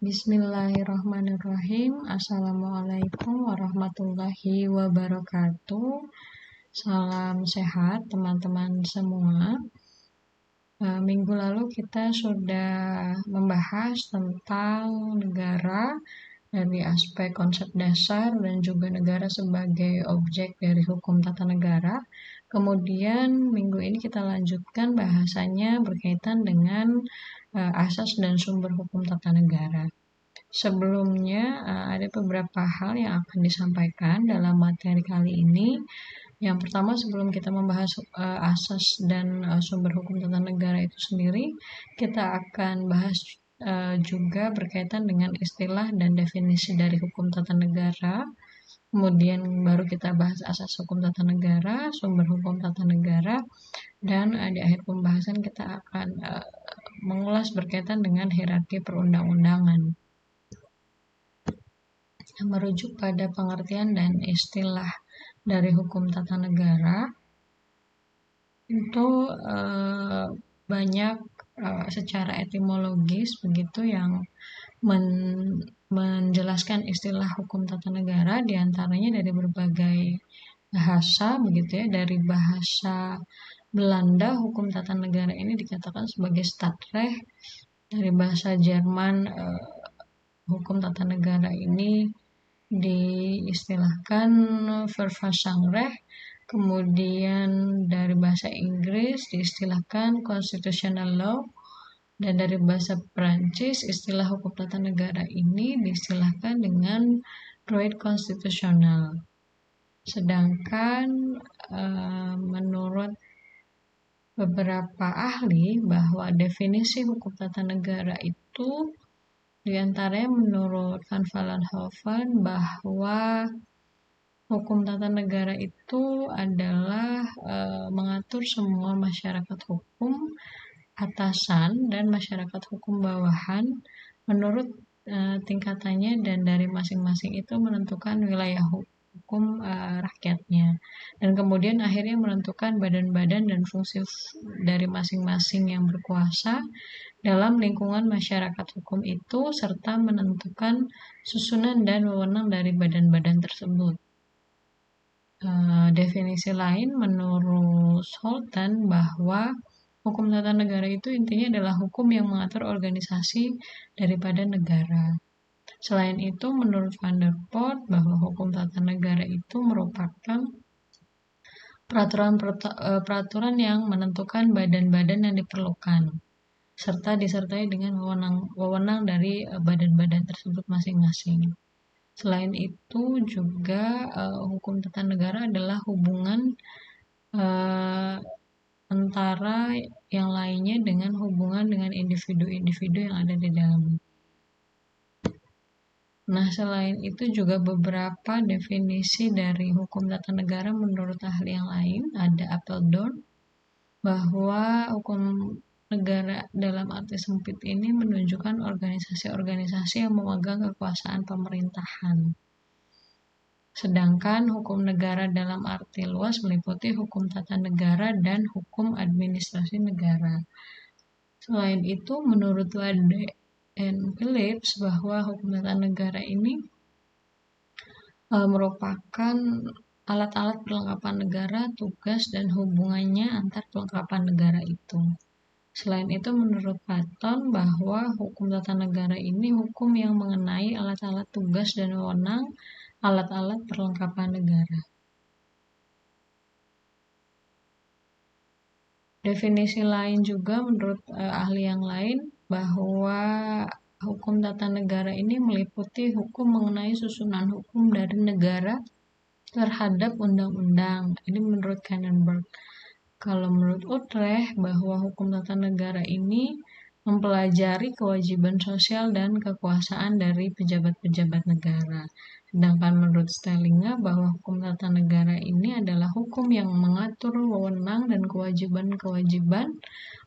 Bismillahirrahmanirrahim. Assalamualaikum warahmatullahi wabarakatuh. Salam sehat teman-teman semua. Minggu lalu kita sudah membahas tentang negara dari aspek konsep dasar dan juga negara sebagai objek dari hukum tata negara. Kemudian minggu ini kita lanjutkan bahasanya berkaitan dengan asas dan sumber hukum tata negara. Sebelumnya ada beberapa hal yang akan disampaikan dalam materi kali ini. Yang pertama, sebelum kita membahas asas dan sumber hukum tata negara itu sendiri, kita akan bahas juga berkaitan dengan istilah dan definisi dari hukum tata negara. Kemudian baru kita bahas asas hukum tata negara, sumber hukum tata negara, dan di akhir pembahasan kita akan mengulas berkaitan dengan hierarki perundang-undangan. Merujuk pada pengertian dan istilah dari hukum tata negara, itu banyak secara etimologis begitu yang menjelaskan istilah hukum tata negara, diantaranya dari berbagai bahasa begitu ya. Dari bahasa Belanda, hukum tata negara ini dikatakan sebagai Stadtrecht. Dari bahasa Jerman, hukum tata negara ini diistilahkan Verfassungsrecht. Kemudian dari bahasa Inggris diistilahkan constitutional law, dan dari bahasa Prancis istilah hukum tata negara ini diistilahkan dengan droit constitutionnel. Sedangkan menurut beberapa ahli bahwa definisi hukum tata negara itu diantaranya menurut Van Vollenhoven bahwa hukum tata negara itu adalah mengatur semua masyarakat hukum atasan dan masyarakat hukum bawahan menurut tingkatannya, dan dari masing-masing itu menentukan wilayah hukum rakyatnya, dan kemudian akhirnya menentukan badan-badan dan fungsi dari masing-masing yang berkuasa dalam lingkungan masyarakat hukum itu, serta menentukan susunan dan wewenang dari badan-badan tersebut. Definisi lain menurut Scholten bahwa hukum tata negara itu intinya adalah hukum yang mengatur organisasi daripada negara. Selain itu, menurut Van der Port bahwa hukum tata negara itu merupakan peraturan yang menentukan badan-badan yang diperlukan, serta disertai dengan wewenang dari badan-badan tersebut masing-masing. Selain itu juga hukum tata negara adalah hubungan antara yang lainnya dengan hubungan dengan individu-individu yang ada di dalamnya. Nah, selain itu juga beberapa definisi dari hukum tata negara menurut ahli yang lain. Ada Apeldoorn bahwa hukum negara dalam arti sempit ini menunjukkan organisasi-organisasi yang memegang kekuasaan pemerintahan. Sedangkan hukum negara dalam arti luas meliputi hukum tata negara dan hukum administrasi negara. Selain itu, menurut Wade and Phillips bahwa hukum tata negara ini merupakan alat-alat perlengkapan negara, tugas, dan hubungannya antar perlengkapan negara itu. Selain itu, menurut Patton bahwa hukum tata negara ini hukum yang mengenai alat-alat tugas dan wewenang alat-alat perlengkapan negara. Definisi lain juga menurut ahli yang lain bahwa hukum tata negara ini meliputi hukum mengenai susunan hukum dari negara terhadap undang-undang. Ini menurut Kannenberg. Kalau menurut Utrecht bahwa hukum tata negara ini mempelajari kewajiban sosial dan kekuasaan dari pejabat-pejabat negara. Sedangkan menurut Stellinga bahwa hukum tata negara ini adalah hukum yang mengatur wewenang dan kewajiban-kewajiban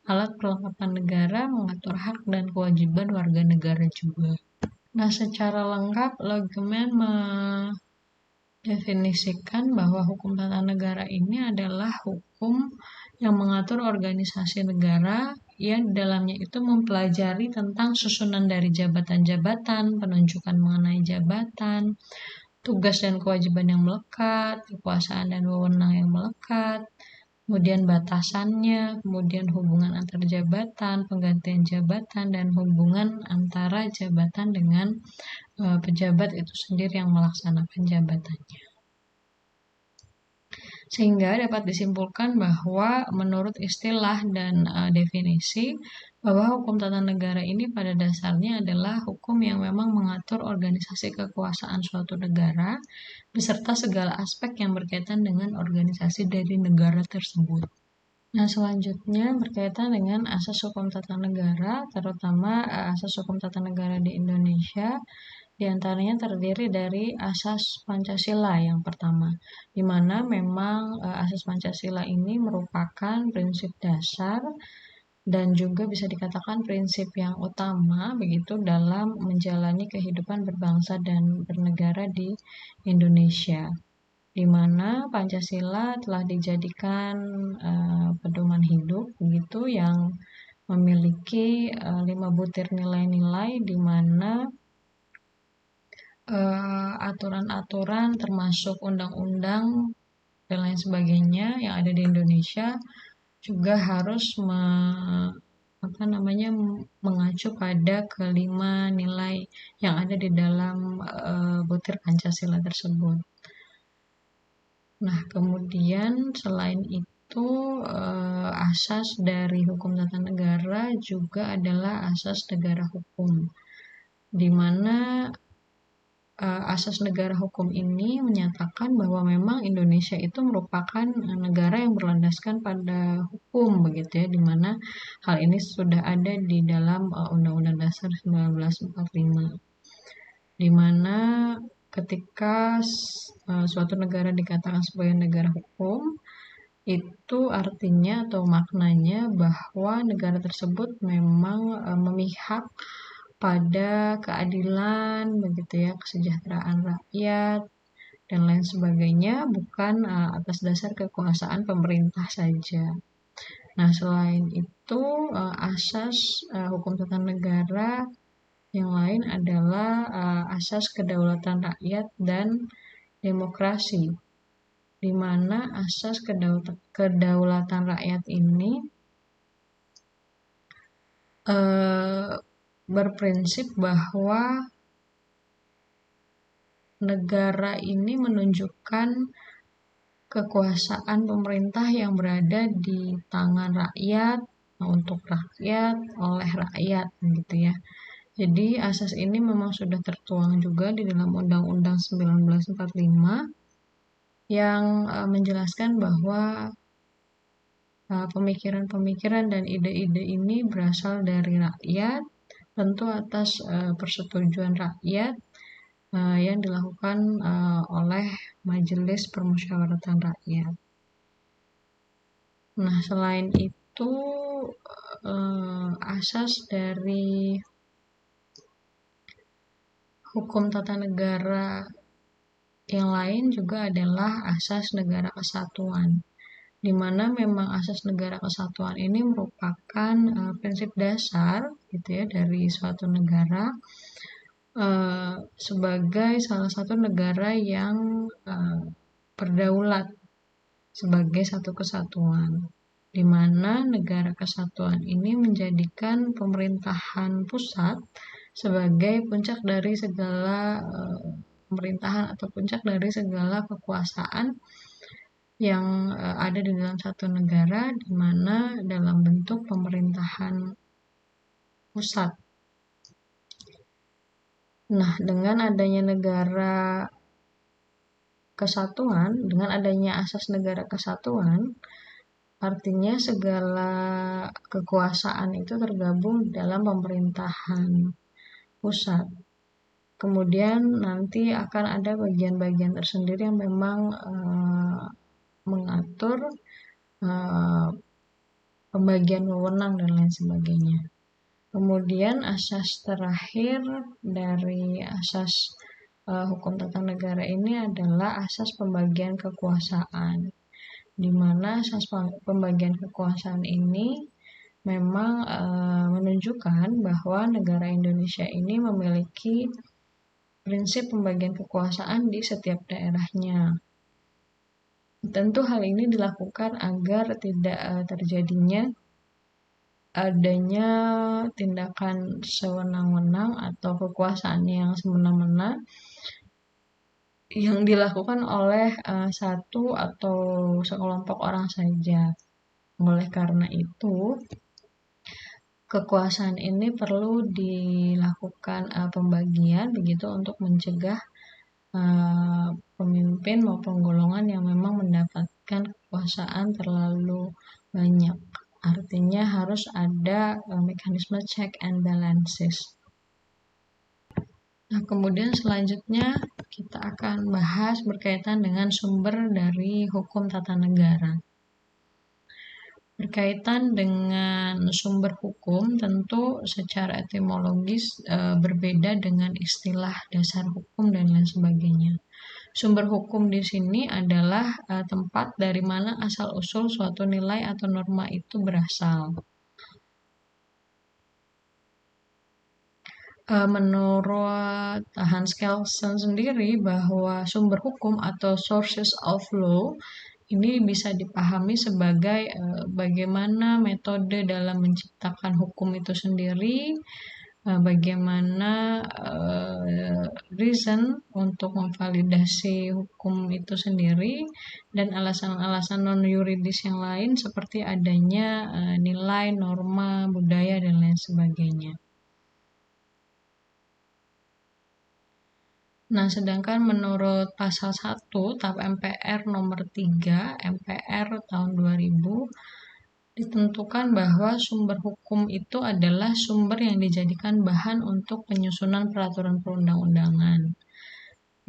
alat perlengkapan negara, mengatur hak dan kewajiban warga negara juga. Nah, secara lengkap Legeman mendefinisikan bahwa hukum tata negara ini adalah hukum yang mengatur organisasi negara yang di dalamnya itu mempelajari tentang susunan dari jabatan-jabatan, penunjukan mengenai jabatan, tugas dan kewajiban yang melekat, kekuasaan dan wewenang yang melekat, kemudian batasannya, kemudian hubungan antar jabatan, penggantian jabatan, dan hubungan antara jabatan dengan pejabat itu sendiri yang melaksanakan jabatannya. Sehingga dapat disimpulkan bahwa menurut istilah dan definisi bahwa hukum tata negara ini pada dasarnya adalah hukum yang memang mengatur organisasi kekuasaan suatu negara beserta segala aspek yang berkaitan dengan organisasi dari negara tersebut. Nah, selanjutnya berkaitan dengan asas hukum tata negara, terutama asas hukum tata negara di Indonesia. Di antaranya terdiri dari asas Pancasila yang pertama, di mana memang asas Pancasila ini merupakan prinsip dasar dan juga bisa dikatakan prinsip yang utama begitu dalam menjalani kehidupan berbangsa dan bernegara di Indonesia, di mana Pancasila telah dijadikan pedoman hidup begitu yang memiliki 5 butir nilai-nilai di mana aturan-aturan termasuk undang-undang dan lain sebagainya yang ada di Indonesia juga harus mengacu pada kelima nilai yang ada di dalam butir Pancasila tersebut. Nah, kemudian selain itu asas dari hukum tata negara juga adalah asas negara hukum, di mana asas negara hukum ini menyatakan bahwa memang Indonesia itu merupakan negara yang berlandaskan pada hukum begitu ya, di mana hal ini sudah ada di dalam Undang-Undang Dasar 1945, di mana ketika suatu negara dikatakan sebagai negara hukum, itu artinya atau maknanya bahwa negara tersebut memang memihak pada keadilan begitu ya, kesejahteraan rakyat dan lain sebagainya, bukan atas dasar kekuasaan pemerintah saja. Nah, selain itu asas hukum tata negara yang lain adalah asas kedaulatan rakyat dan demokrasi, di mana asas kedaulatan rakyat ini berprinsip bahwa negara ini menunjukkan kekuasaan pemerintah yang berada di tangan rakyat, untuk rakyat, oleh rakyat, gitu ya. Jadi asas ini memang sudah tertuang juga di dalam Undang-Undang 1945 yang menjelaskan bahwa pemikiran-pemikiran dan ide-ide ini berasal dari rakyat, tentu atas persetujuan rakyat yang dilakukan oleh Majelis Permusyawaratan Rakyat. Nah, selain itu asas dari hukum tata negara yang lain juga adalah asas negara kesatuan, di mana memang asas negara kesatuan ini merupakan prinsip dasar gitu ya dari suatu negara sebagai salah satu negara yang berdaulat sebagai satu kesatuan, di mana negara kesatuan ini menjadikan pemerintahan pusat sebagai puncak dari segala pemerintahan atau puncak dari segala kekuasaan yang ada di dalam satu negara, di mana dalam bentuk pemerintahan pusat. Nah, dengan adanya negara kesatuan, dengan adanya asas negara kesatuan, artinya segala kekuasaan itu tergabung dalam pemerintahan pusat. Kemudian nanti akan ada bagian-bagian tersendiri yang memang mengatur pembagian wewenang dan lain sebagainya. Kemudian asas terakhir dari asas hukum tata negara ini adalah asas pembagian kekuasaan, di mana asas pembagian kekuasaan ini memang menunjukkan bahwa negara Indonesia ini memiliki prinsip pembagian kekuasaan di setiap daerahnya. Tentu hal ini dilakukan agar tidak terjadinya adanya tindakan sewenang-wenang atau kekuasaan yang semena-mena yang dilakukan oleh satu atau sekelompok orang saja. Oleh karena itu, kekuasaan ini perlu dilakukan pembagian begitu untuk mencegah pemimpin maupun golongan yang memang mendapatkan kekuasaan terlalu banyak. Artinya harus ada mekanisme check and balances. Nah, kemudian selanjutnya kita akan bahas berkaitan dengan sumber dari hukum tata negara. Berkaitan dengan sumber hukum, tentu secara etimologis berbeda dengan istilah dasar hukum dan lain sebagainya. Sumber hukum di sini adalah tempat dari mana asal-usul suatu nilai atau norma itu berasal. Menurut Hans Kelsen sendiri bahwa sumber hukum atau sources of law ini bisa dipahami sebagai bagaimana metode dalam menciptakan hukum itu sendiri, bagaimana reason untuk memvalidasi hukum itu sendiri, dan alasan-alasan non-yuridis yang lain seperti adanya nilai, norma, budaya, dan lain sebagainya. Nah, sedangkan menurut pasal 1 TAP MPR nomor 3 MPR tahun 2000 ditentukan bahwa sumber hukum itu adalah sumber yang dijadikan bahan untuk penyusunan peraturan perundang-undangan.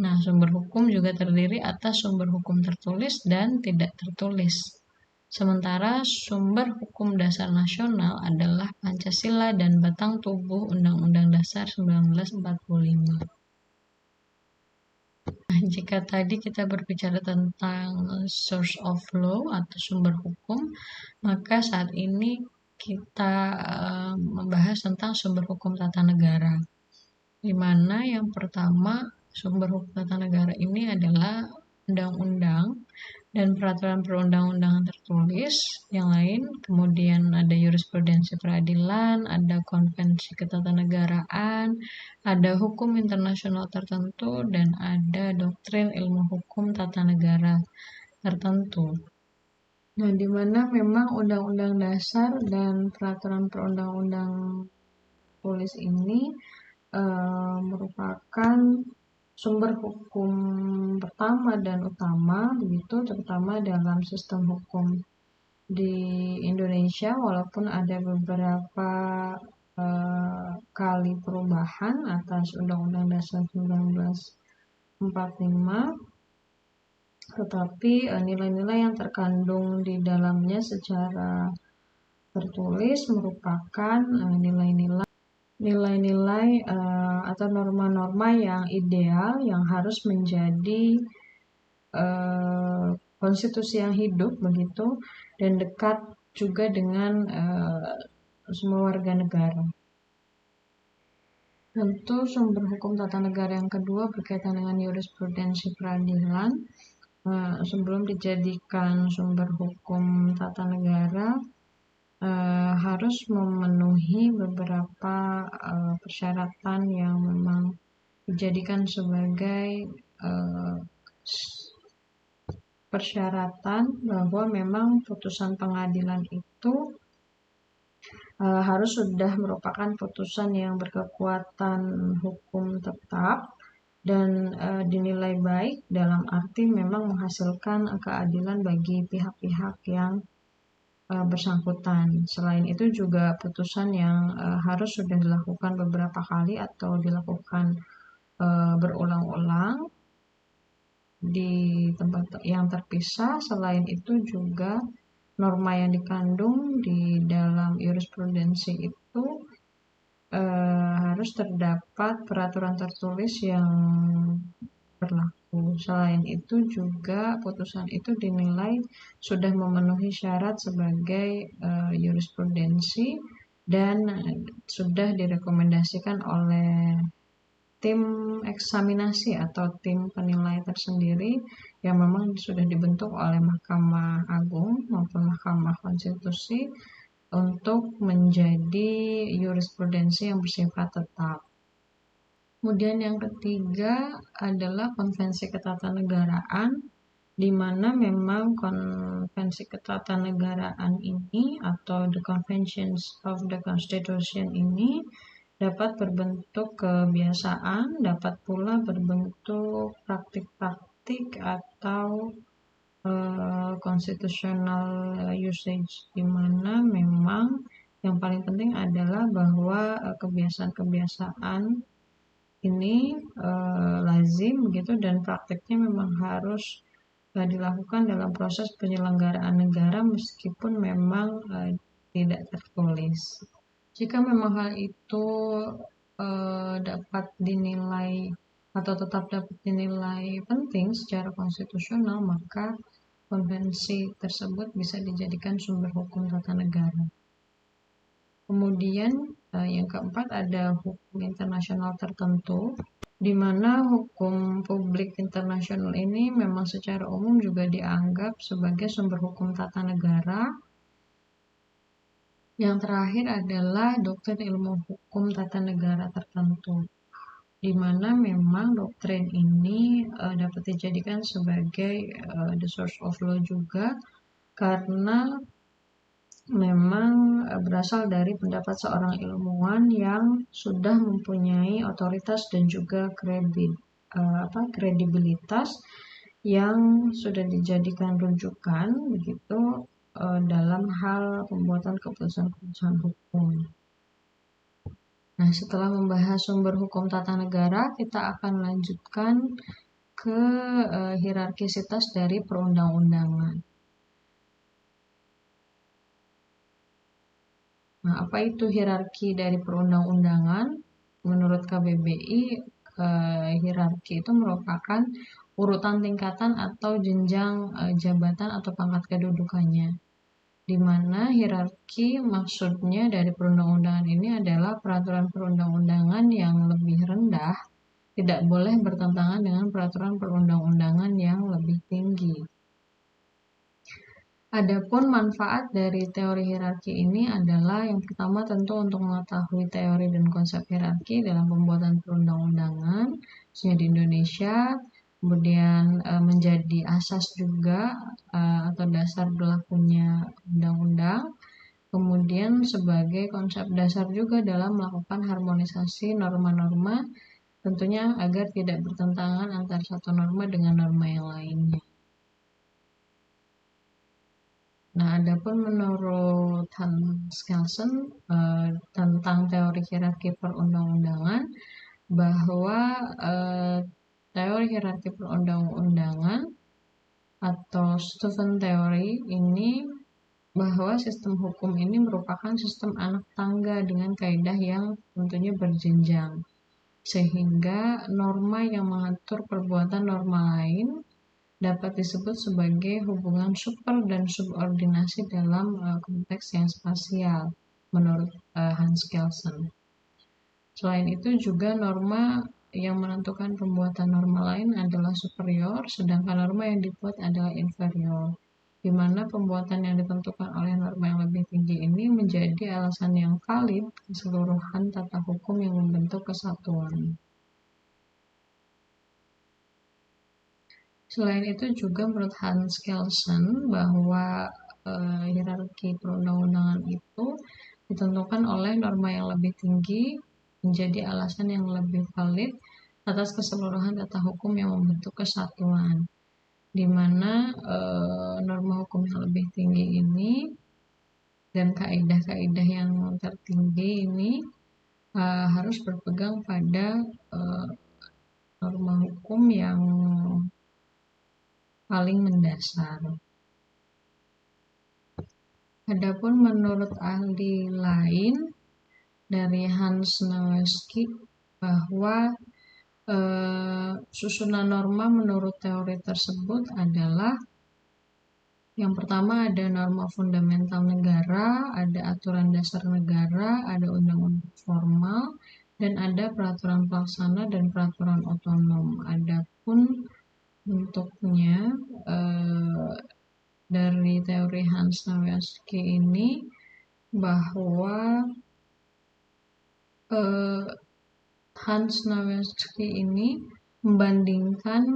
Nah, sumber hukum juga terdiri atas sumber hukum tertulis dan tidak tertulis. Sementara sumber hukum dasar nasional adalah Pancasila dan batang tubuh Undang-Undang Dasar 1945. Nah, jika tadi kita berbicara tentang source of law atau sumber hukum, maka saat ini kita membahas tentang sumber hukum tata negara. Di mana yang pertama, sumber hukum tata negara ini adalah undang-undang dan peraturan perundang-undangan tertulis yang lain, kemudian ada jurisprudensi peradilan, ada konvensi ketatanegaraan, ada hukum internasional tertentu, dan ada doktrin ilmu hukum tata negara tertentu. Nah, di mana memang undang-undang dasar dan peraturan perundang-undang tulis ini merupakan sumber hukum pertama dan utama begitu, terutama dalam sistem hukum di Indonesia, walaupun ada beberapa kali perubahan atas Undang-Undang Dasar 1945, tetapi nilai-nilai yang terkandung di dalamnya secara tertulis merupakan nilai-nilai atau norma-norma yang ideal yang harus menjadi konstitusi yang hidup begitu dan dekat juga dengan semua warga negara. Tentu sumber hukum tata negara yang kedua berkaitan dengan jurisprudensi peradilan. Sebelum dijadikan sumber hukum tata negara, harus memenuhi beberapa persyaratan yang memang dijadikan sebagai persyaratan bahwa memang putusan pengadilan itu harus sudah merupakan putusan yang berkekuatan hukum tetap dan dinilai baik dalam arti memang menghasilkan keadilan bagi pihak-pihak yang bersangkutan. Selain itu juga putusan yang harus sudah dilakukan beberapa kali atau dilakukan berulang-ulang di tempat yang terpisah. Selain itu juga norma yang dikandung di dalam jurisprudensi itu harus terdapat peraturan tertulis yang berlaku Selain itu juga putusan itu dinilai sudah memenuhi syarat sebagai jurisprudensi dan sudah direkomendasikan oleh tim eksaminasi atau tim penilai tersendiri yang memang sudah dibentuk oleh Mahkamah Agung maupun Mahkamah Konstitusi untuk menjadi jurisprudensi yang bersifat tetap. Kemudian yang ketiga adalah konvensi ketatanegaraan, di mana memang konvensi ketatanegaraan ini atau the Conventions of the Constitution ini dapat berbentuk kebiasaan, dapat pula berbentuk praktik-praktik atau constitutional usage, di mana memang yang paling penting adalah bahwa kebiasaan-kebiasaan ini lazim begitu dan praktiknya memang harus dilakukan dalam proses penyelenggaraan negara meskipun memang tidak tertulis. Jika memang hal itu dapat dinilai atau tetap dapat dinilai penting secara konstitusional, maka konvensi tersebut bisa dijadikan sumber hukum tata negara. Kemudian yang keempat ada hukum internasional tertentu, di mana hukum publik internasional ini memang secara umum juga dianggap sebagai sumber hukum tata negara. Yang terakhir adalah doktrin ilmu hukum tata negara tertentu, di mana memang doktrin ini dapat dijadikan sebagai the source of law juga, karena memang berasal dari pendapat seorang ilmuwan yang sudah mempunyai otoritas dan juga kredibilitas yang sudah dijadikan rujukan begitu dalam hal pembuatan keputusan-keputusan hukum. Nah, setelah membahas sumber hukum tata negara, kita akan lanjutkan ke hierarkisitas dari perundang-undangan. Nah, apa itu hierarki dari perundang-undangan? Menurut KBBI, hierarki itu merupakan urutan tingkatan atau jenjang jabatan atau pangkat kedudukannya. Di mana hierarki maksudnya dari perundang-undangan ini adalah peraturan perundang-undangan yang lebih rendah tidak boleh bertentangan dengan peraturan perundang-undangan yang lebih tinggi. Adapun manfaat dari teori hierarki ini adalah yang pertama tentu untuk mengetahui teori dan konsep hierarki dalam pembuatan perundang-undangan khususnya di Indonesia, kemudian menjadi asas juga atau dasar berlakunya undang-undang, kemudian sebagai konsep dasar juga dalam melakukan harmonisasi norma-norma tentunya agar tidak bertentangan antara satu norma dengan norma yang lainnya. Nah, adapun menurut Hans Kelsen tentang teori hierarki perundang-undangan, bahwa teori hierarki perundang-undangan atau Stephen Theory ini bahwa sistem hukum ini merupakan sistem anak tangga dengan kaidah yang tentunya berjenjang, sehingga norma yang mengatur perbuatan norma lain dapat disebut sebagai hubungan super dan subordinasi dalam konteks yang spasial menurut Hans Kelsen. Selain itu juga norma yang menentukan pembuatan norma lain adalah superior, sedangkan norma yang dibuat adalah inferior, di mana pembuatan yang ditentukan oleh norma yang lebih tinggi ini menjadi alasan yang valid keseluruhan tata hukum yang membentuk kesatuan. Selain itu juga menurut Hans Kelsen bahwa hierarki perundang-undangan itu ditentukan oleh norma yang lebih tinggi menjadi alasan yang lebih valid atas keseluruhan tata hukum yang membentuk kesatuan, di mana norma hukum yang lebih tinggi ini dan kaidah-kaidah yang tertinggi ini harus berpegang pada norma hukum yang paling mendasar. Adapun menurut ahli lain dari Hans Nowelski bahwa Susunan norma menurut teori tersebut adalah yang pertama ada norma fundamental negara, ada aturan dasar negara, ada undang-undang formal, dan ada peraturan pelaksana dan peraturan otonom. Adapun bentuknya dari teori Hans Nawiaski ini bahwa Hans Nawiaski ini membandingkan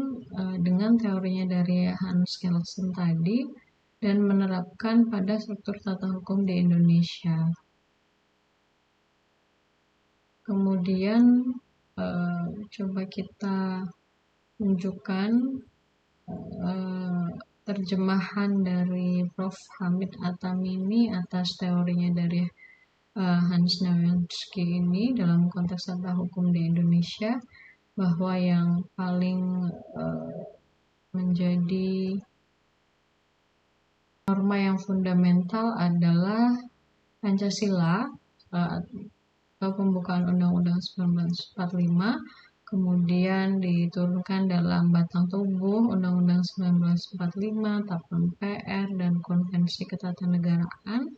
dengan teorinya dari Hans Kelsen tadi dan menerapkan pada struktur tata hukum di Indonesia. Kemudian coba kita tunjukkan terjemahan dari Prof. Hamid Atamimi atas teorinya dari Hans Nawiaski ini dalam konteks tata hukum di Indonesia, bahwa yang paling menjadi norma yang fundamental adalah Pancasila atau pembukaan Undang-Undang 1945, kemudian diturunkan dalam batang tubuh Undang-Undang 1945, TAP MPR, dan Konvensi Ketatanegaraan,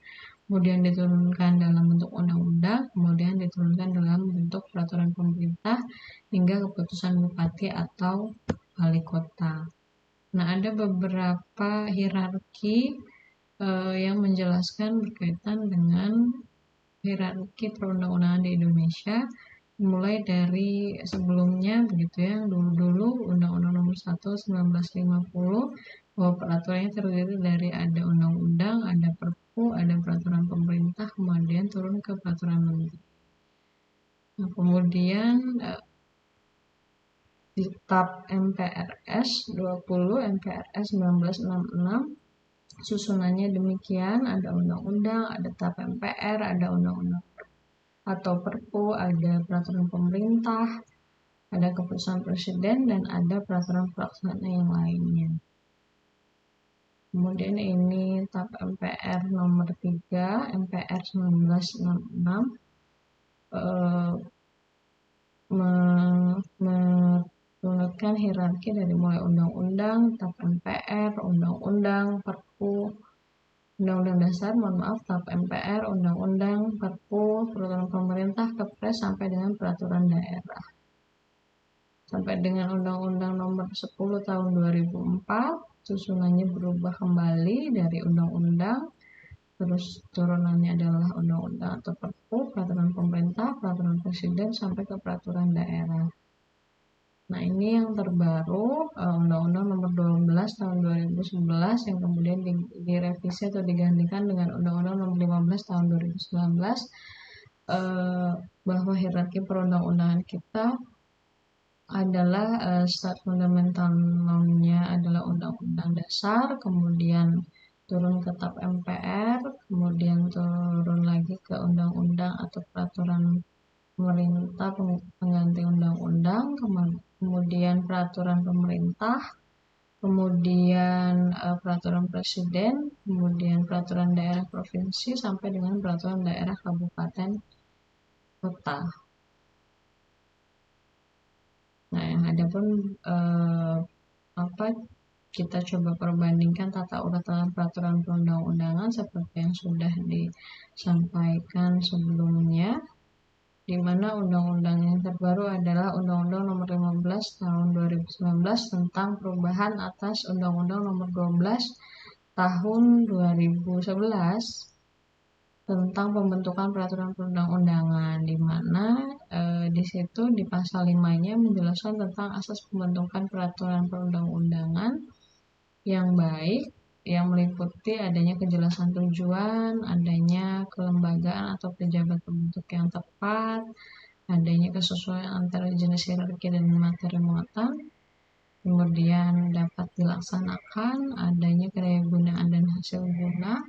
kemudian diturunkan dalam bentuk undang-undang, kemudian diturunkan dalam bentuk peraturan pemerintah, hingga keputusan bupati atau wali kota. Nah, ada beberapa hierarki yang menjelaskan berkaitan dengan hierarki perundang-undangan di Indonesia, mulai dari sebelumnya begitu ya, dulu Undang-Undang Nomor 1 1950, bahwa peraturannya terdiri dari ada undang-undang, ada perpu, ada peraturan pemerintah, kemudian turun ke peraturan menteri. Nah, kemudian di TAP MPRS 20 MPRS 1966 susunannya demikian, ada undang-undang, ada TAP MPR, ada undang-undang atau perpu, ada peraturan pemerintah, ada keputusan presiden, dan ada peraturan pelaksana yang lainnya. Kemudian ini TAP MPR nomor 3 MPR 1966 menurunkan hierarki dari mulai undang-undang, TAP MPR, undang-undang, perpu, Undang-Undang Dasar, TAP MPR, Undang-Undang, Perpu, Peraturan Pemerintah, Kepres, sampai dengan Peraturan Daerah. Sampai dengan Undang-Undang Nomor 10 Tahun 2004, susunannya berubah kembali dari Undang-Undang, terus turunannya adalah Undang-Undang atau Perpu, Peraturan Pemerintah, Peraturan Presiden, sampai ke Peraturan Daerah. Nah, ini yang terbaru, Undang-Undang Nomor 12 Tahun 2011 yang kemudian direvisi atau digantikan dengan Undang-Undang Nomor 15 Tahun 2019, bahwa hierarki perundang-undangan kita adalah start fundamental norm-nya adalah Undang-Undang Dasar, kemudian turun ke TAP MPR, kemudian turun lagi ke Undang-Undang atau Peraturan Pemerintah pengganti Undang-Undang, kemudian Peraturan Pemerintah, kemudian Peraturan Presiden, kemudian Peraturan Daerah Provinsi, sampai dengan Peraturan Daerah Kabupaten Kota. Nah, yang ada pun kita coba perbandingkan tata urutan peraturan perundang-undangan seperti yang sudah disampaikan sebelumnya, di mana undang-undang yang terbaru adalah Undang-Undang Nomor 15 Tahun 2019 tentang perubahan atas Undang-Undang Nomor 12 Tahun 2011 tentang pembentukan peraturan perundang-undangan, di mana di situ di pasal 5-nya menjelaskan tentang asas pembentukan peraturan perundang-undangan yang baik, yang meliputi adanya kejelasan tujuan, adanya kelembagaan atau pejabat pembentuk yang tepat, adanya kesesuaian antara jenis hierarki dan materi muatan, kemudian dapat dilaksanakan, adanya kedayagunaan dan hasil guna,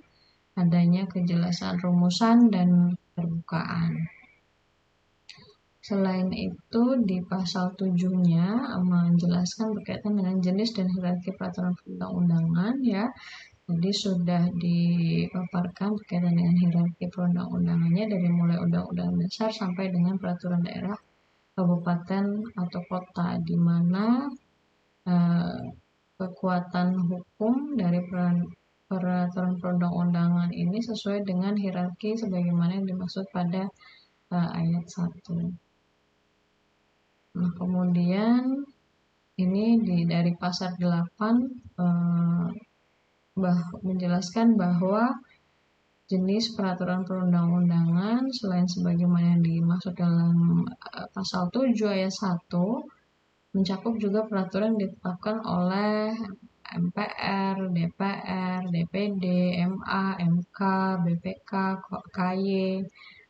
adanya kejelasan rumusan dan terbukaan. Selain itu, di pasal 7-nya menjelaskan berkaitan dengan jenis dan hierarki peraturan perundang-undangan ya. Jadi sudah dipaparkan berkaitan dengan hierarki perundang-undangannya dari mulai undang-undang dasar sampai dengan peraturan daerah kabupaten atau kota, di mana eh, kekuatan hukum dari peraturan perundang-undangan ini sesuai dengan hierarki sebagaimana yang dimaksud pada ayat 1. Nah, kemudian ini dari pasal 8 menjelaskan bahwa jenis peraturan perundang-undangan selain sebagaimana yang dimaksud dalam pasal 7 ayat 1 mencakup juga peraturan yang ditetapkan oleh MPR, DPR, DPD, MA, MK, BPK, KY,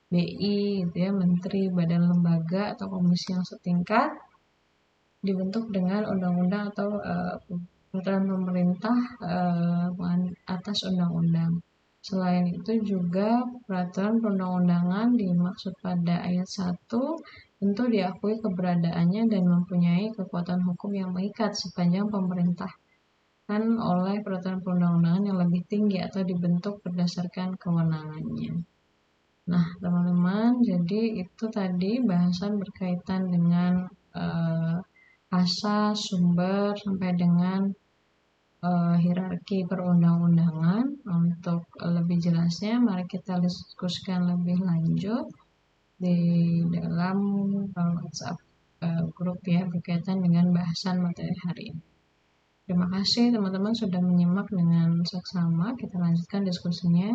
BI, gitu ya, menteri, badan lembaga atau komisi yang setingkat dibentuk dengan undang-undang atau peraturan pemerintah atas undang-undang. Selain itu juga peraturan perundang-undangan dimaksud pada ayat 1 tentu diakui keberadaannya dan mempunyai kekuatan hukum yang mengikat sepanjang pemerintahan oleh peraturan perundang-undangan yang lebih tinggi atau dibentuk berdasarkan kewenangannya. Nah, teman-teman, jadi itu tadi bahasan berkaitan dengan asas, sumber, sampai dengan hierarki perundang-undangan. Untuk lebih jelasnya, mari kita diskusikan lebih lanjut di dalam WhatsApp grup ya, berkaitan dengan bahasan materi hari ini. Terima kasih teman-teman sudah menyimak dengan seksama. Kita lanjutkan diskusinya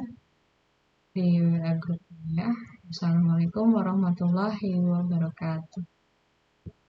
di WA grup ya. Assalamualaikum warahmatullahi wabarakatuh.